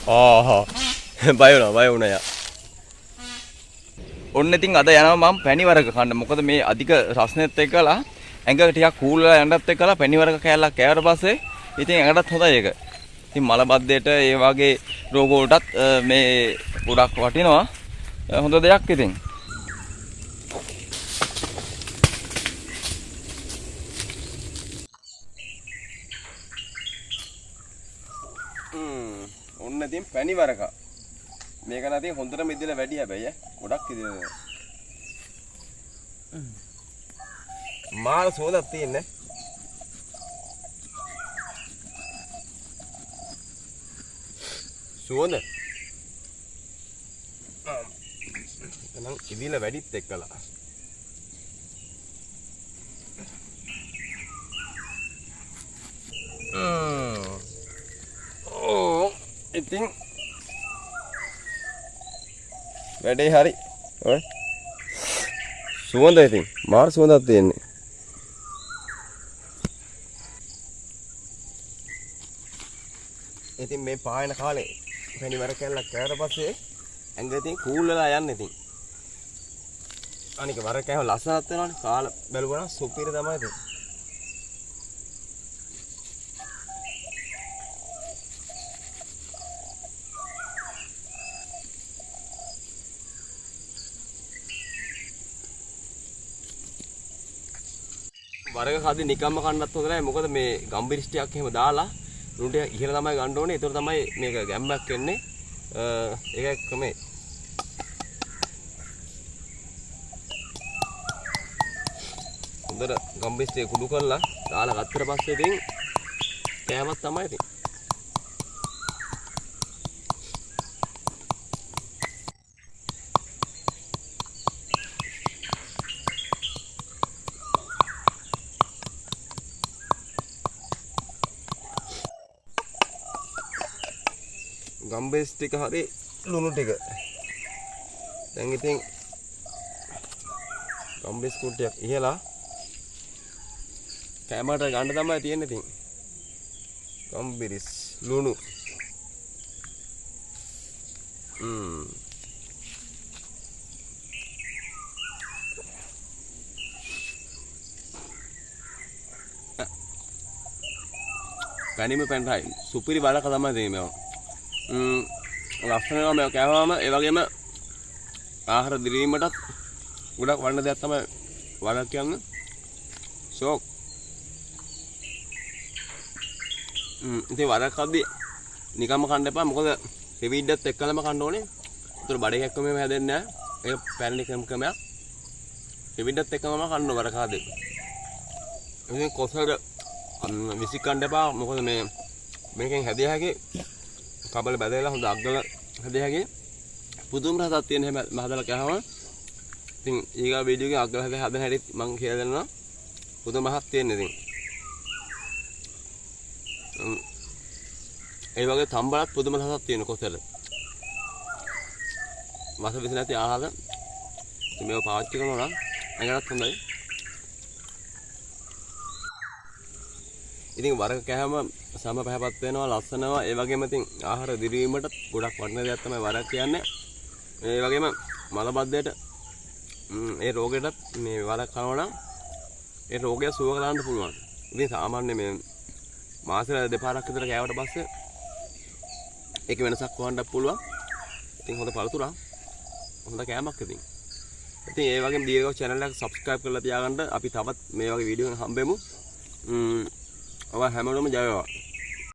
ආහා බය වුණා යා. ඔන්න ඉතින් අද යනවා මම පැණිවරක කන්න. මොකද මේ අධික රස්නෙත් එක්කලා ඇඟ ටිකක් කූල් වෙලා යන්නත් එක්කලා පැණිවරක කෑල්ලක් කෑවට පස්සේ ඉතින් ඇඟටත් හොඳයි ඒක. ඉතින් මලබද්ධයට ඒ වගේ රෝග වලටත් මේ ගොඩක් වටිනවා. හොඳ දෙයක් ඉතින්. ඔන්න ඉතින් පැණිවරක. මේක නම් ඉතින් හොඳටම ඉදලා වැඩි හැබැයි ගොඩක් ඉදලා. මාර සෝදක් තියෙන්නේ. සුවඳ. එහෙනම් ඉදිලා වැඩිත් එක්කලා. ඉතින් වැඩේ හරි. ඔය සුවඳ ඉතින් මාර සුවඳක් තියෙන්නේ. ඉතින් මේ පායන කාලේ පැණිවර කැල්ලක් කෑවට පස්සේ ඇඟ ඉතින් කූල් වෙලා යන්නේ ඉතින්. අනික වර කෑම ලස්සනක් වෙනවනේ. කාල බැලුවා නම් සුපිරි තමයි ඉතින්. වරක කද්දි නිකම්ම කන්නත් හොඳ නැහැ. මොකද මේ ගම්බිරිස් ටිකක් එහෙම දාලා ලුණු ටික ඉහළ තමයි ගන්න ඕනේ. ඒතර තමයි මේක ගැම්මක් එන්නේ. ඒක ක්‍රමේ. හොඳට ගම්බිරිස් ටික කුඩු කරලා දාලා ගත්තට පස්සේ ඉතින් කෑමක් තමයි ඉතින්. ගම්බිරිස් ටික හරි ලුණු ටික. දැන් ඉතින් ගම්බිරිස් කුට්ටියක් ඉහලා කැමරට ගන්න තමයි තියෙන්නේ ඉතින්. ගම්බිරිස් ලුණු. පැණිම පැණ්ඩයි සුපිරි බලක තමයි දෙන්නේ මේවා. ලස්සනම මේක කෑවම ඒ වගේම ආහාර දිරීමටත් ගොඩක් වටින දෙයක් තමයි වරක් කියන්නේ. ෂෝක්. ඉතින් වරක් කද්දී නිකම්ම කන්න එපා. මොකද හෙවිඩ්ඩත් එක්කලම කන්න ඕනේ. ඒතර බඩේ එක්කම මේව හැදෙන්නේ නැහැ. ඒක පැණි ක්‍රමයක්. හෙවිඩ්ඩත් එක්කම කන්න වරක් කද්දී. ඉතින් කොසල විසිකන්න එපා. මොකද මේකෙන් හැදිය හැකි කබල බැදලා හොඳ අග්ගල හැදිය හැකි පුදුම රසක් තියෙන හැම හදලා කෑවම ඉතින් ඊගා වීඩියෝ එකේ අග්ගල හදන හැටි මම කියලා දෙනවා. පුදුම රසක් තියෙන ඉතින්. ඒ වගේ තම්බලත් පුදුම රසක් තියෙන කොසල. මාස විස නැති ආහාර මේව පාවිච්චි කරනවා නම් ඇඟටත් හොඳයි. ඉතින් වරක කෑම සම පැහැපත් වෙනවා ලස්සනවා. ඒ වගේම ඉතින් ආහාර දිරීමට ගොඩක් වටින දෙයක් තමයි වරක් කියන්නේ. ඒ වගේම මලබද්ධයට ඒ රෝගයටත් මේ වරක් කනවා නම් ඒ රෝගය සුව කරන්න පුළුවන්. ඉතින් සාමාන්‍ය මේ මාසෙට දෙපාරක් විතර කෑවට පස්සේ ඒක වෙනසක් වහන්නත් පුළුවන්. ඉතින් හොඳ පළතුරක් හොඳ කෑමක් ඉතින්. ඉතින් ඒ වගේම දීර්ඝ channel එක subscribe කරලා තියාගන්න. අපි තවත් මේ වගේ වීඩියෝ එකක් හම්බෙමු. ඔබ හැමෝටම ජය වේවා.